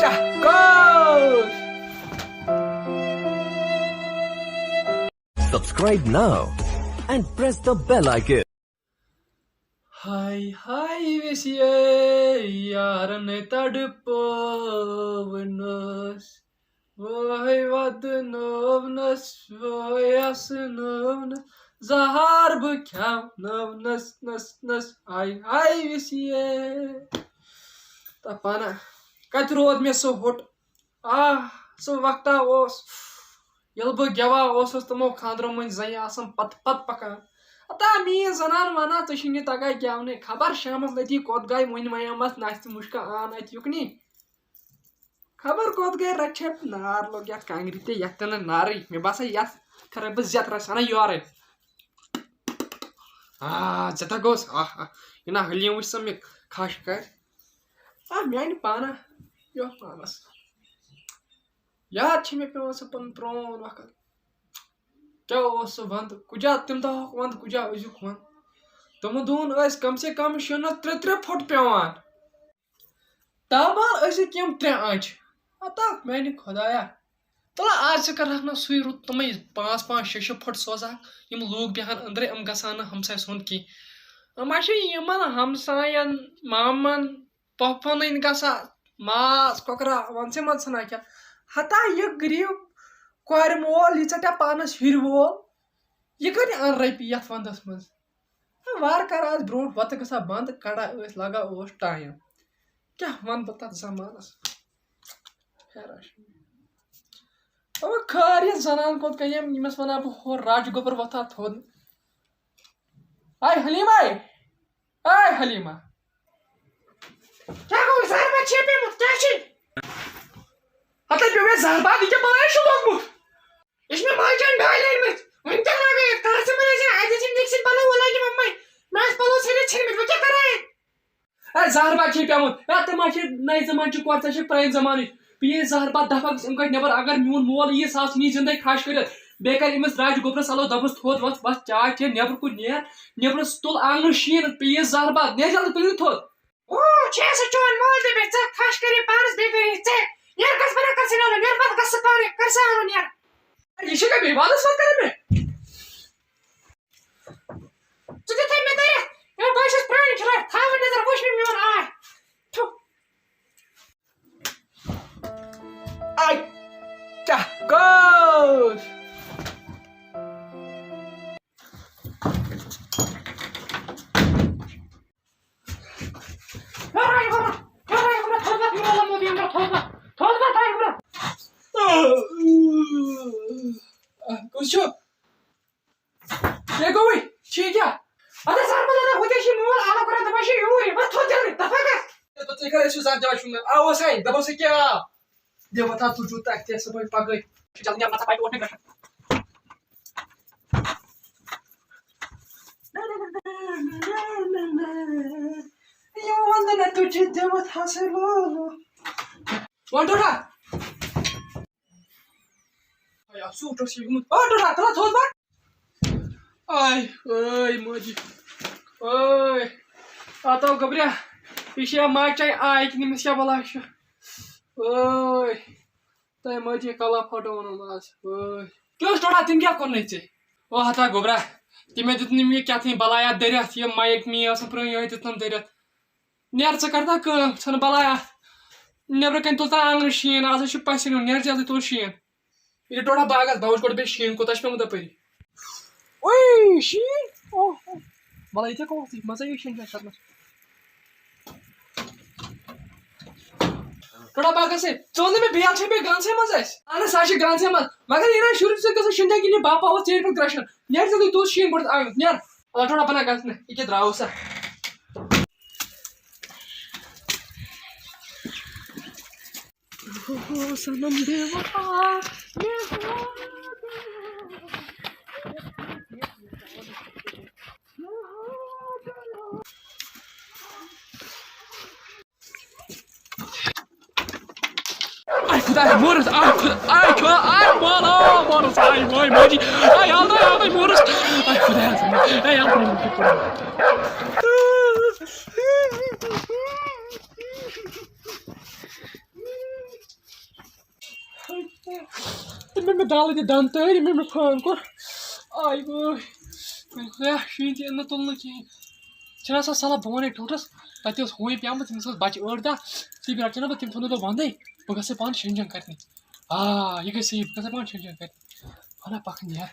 Go! Subscribe now and press the bell icon. Hi, Visie, yaran tadpovnas. Voi vadnovnas, voi asnovnas. Zahar bukhavnovnas, nas. Hi, Visie. Tapana. Katrod me so hot. So vakta os. Yelbo gava os tamo khandro mun zai asam pat pakan. Ata mi zanan wana tushini tagai gyavne khabar shamas lati kot gai mun mayamas nasti mushka an at yukni. Khabar kot gai rachep nar log yat kangrite yatana nari me basa yat karabas yat rasana yore. Jata goes ina helium wisam me khash kar. Miani pana yo panas. Ya chime pe was pan tron wakat. क्या ओस one कुजा तिम दा one कुजा अजुक one तम दोन अस कम से कम शन त्रे फुट पेवान ताबा अस केम त्रे आंच अता मैंने खुदाया तला आज से कर रखना सुई रुत तमे 5-6 फुट सोजा यम लोग बेहन अंदर हम गसान हमसाय सोन की अमाशे यमन हमसायन मामन पपन इन गसा मास कोकरा वंसे मत सना क्या हता ये गरीब Koir mol, ये चटा पानस हिर वोल ये कने अन रपी यथ वंदस मज वार कर आज ब्रोट वत गसा बंद कड़ा ओस लगा ओस टाइम क्या वन बता जमानस हैराश अब खार ये जनान कोत कयम यमस वना ब हो राज गोबर वता थोन आय हलीमा क्या को सर में छेपे मुत्ताशी हता बेवे जरबा दिके बनाय शो लोग इसमें माजन डाले में विंटर में गए कार से मेरे से आज जिन निक्सिन बना बोला कि मम्मी मैं पलो से छेड़ में क्या कर रहा है अरे जहरबा छी पेमन या त माछे नई जमान छ कोर्ता छ प्राइन जमाने पी जहरबा दफक इनका नेबर अगर म्यून मोल ये सास नी जिंदगी खाश कर बेकर इमस राज गोबर सालो दबस थोद बस चाय छ नेबर को नेबर तुल आंगन शीन पी जहरबा ने जल्द तुल थोद ओ छे से चोन मोल दे बेचा खाश करे पारस बेकर छे यार कस बना कर सिनो यार बात कस पारे कर सानो यार ये शिका भी वाला सवाल करे मैं तुझे थे मैं तेरे यार बाइश प्राणी चला था वो नजर कुछ नहीं मिल रहा है तो आई क्या गोल Kucho. Ya gowi, chiya. Ada sarpa da hote shi mol ala kora da bashi yuri. Ba thot jale, tafaka. To te kare su zan jawa shunga. Awo sai, da bose kya. De bata tu juta akte sabai pagai. Jalni mata pai otne gasha. Yo wanda na tu jidde mat haselo. Wandora. Ya su to si mut. Oh, dora, tala thod ba. Ai, moji. Oi. Ata gabria. Pisha machai ai ki nimsya balasha. Oi. Tai moji kala photo ono mas. Oi. Kyo dora tim kya karne che? O hata gobra. Time ditni mi kya thi balaya derya thi mic mi asan pro yo ditnam derya. Ner cha karta k chan balaya. Never kan tulta ang shin asa shi pasino ner jaldi tul shin. ये टोड़ा बागस बाउच code पे शीन को तशपे मुदा परी ओए शीन ओ मला इथे को मजा येईल शीन करना टोड़ा बागस है चोंदे में बियाल छे पे गान से मजा है आने साशी गान से मत मगर ये ना शुरू से कैसे शीन की ने बाप आवाज चेयर पर क्रशन यार जल्दी तू शीन कोड आ यार टोड़ा बना गास ने इके द्राउ सा Oh, sanam deva Ai, Moras! Ai, Moras! Ai, mãe, Moji! Ai, Alda, Moras! Ai, fudeu! Ai, Alda! मैं दाल दे दान तैयारी में फोन को आई वो या शीन ती न तुलना की चला सा साला बोने टूटस तते उस होई प्याम तिम सस बच ओरदा सी भी रचना तिम थोनो तो बंदे बगा से पान शेंजन करनी ये कैसे बगा से पान शेंजन कर फना पकन यार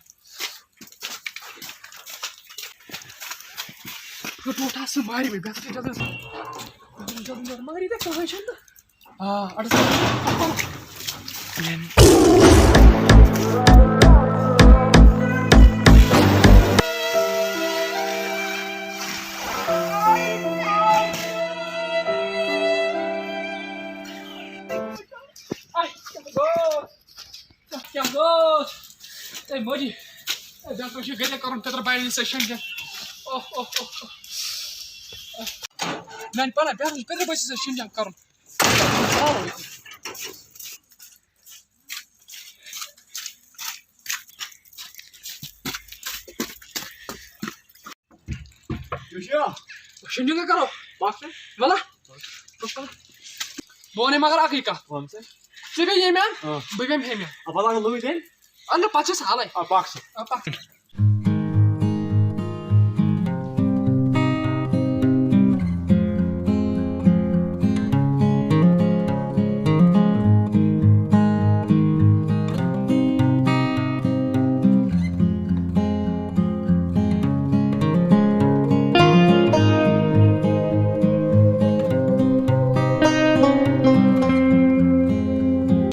तो टूटा से मारी में बस जल्दी मारी दे कहां छन अड़ Hey, Moji, that's what you get a current to the binding session. Oh. Man, Pala, better by session, young current. You sure? Shinjunga Karo, Boxer? Mala? Bone Magaraka. What is it? Chicken, ye man? Begin him. Apa lang Louis then? And the patches are like A boxer. a pack.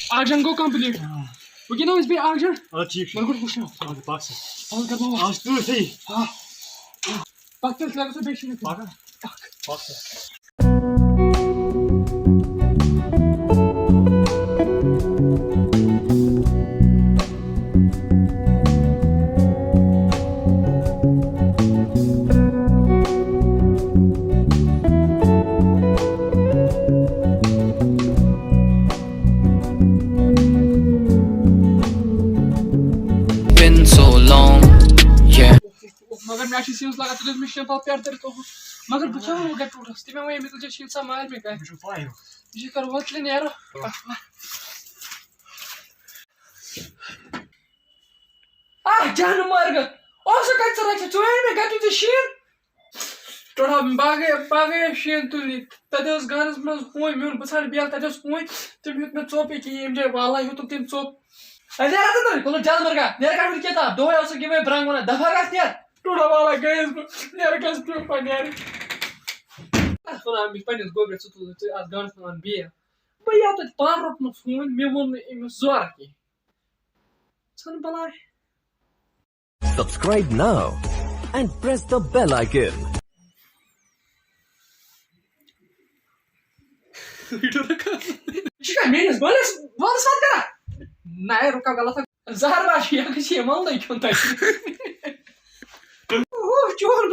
Arjan go complete. We can always be Arjan. Chief. What good push now? The boxer. All the ball. I'll do it. Fuck this level of patient. Boxer. Been so long, yeah. मगर मैं अच्छी scenes लगा तो मैं shape प्यार तेरे तो मगर बचा हो गया टूटा स्टी में वही मिल शील सा मार में गए You should fly. ये कर वक्त लेने यार जान मार गया और से कच्चा रखा चोरी में गया तुझे शील टोड़ा बागे शील तुली तदेस गानस में हुई म्यून बसार बियाल तदेस हुई तुम युत में चोपी की एमजे वाला युत तुम चोप अरे आता तो कोनो जान मर गया नेर का क्या था दो ऐसे कि मैं ब्रांग बना दफा का यार टोड़ा वाला गए नेर का स्टू पर यार सुना मी पनिस गोबरे तो आज गानस में बिया भैया तो पार रोट में फोन में वो में जोर की सन बला Subscribe now and press the bell icon. Chica, menos, vamos saltar! Na época ela tá zarra já que se manda aí conta aí. जोर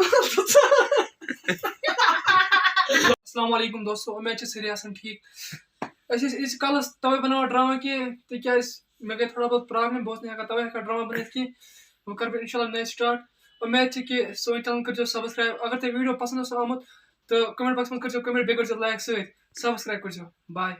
अस्सलाम वालेकुम दोस्तों मैं अच्छे से आसन ठीक ऐसे इस कल तवे बनावा ड्रामा के तो क्या मैं गए थोड़ा बहुत प्रॉब्लम बहुत नहीं तवे का ड्रामा बने की वो कर इंशाल्लाह नए स्टार्ट और मैं कि सो चैनल कर जो सब्सक्राइब अगर ते वीडियो पसंद हो आमत तो कमेंट बॉक्स में कर जो कमेंट बेकर जो लाइक से सब्सक्राइब कर जो बाय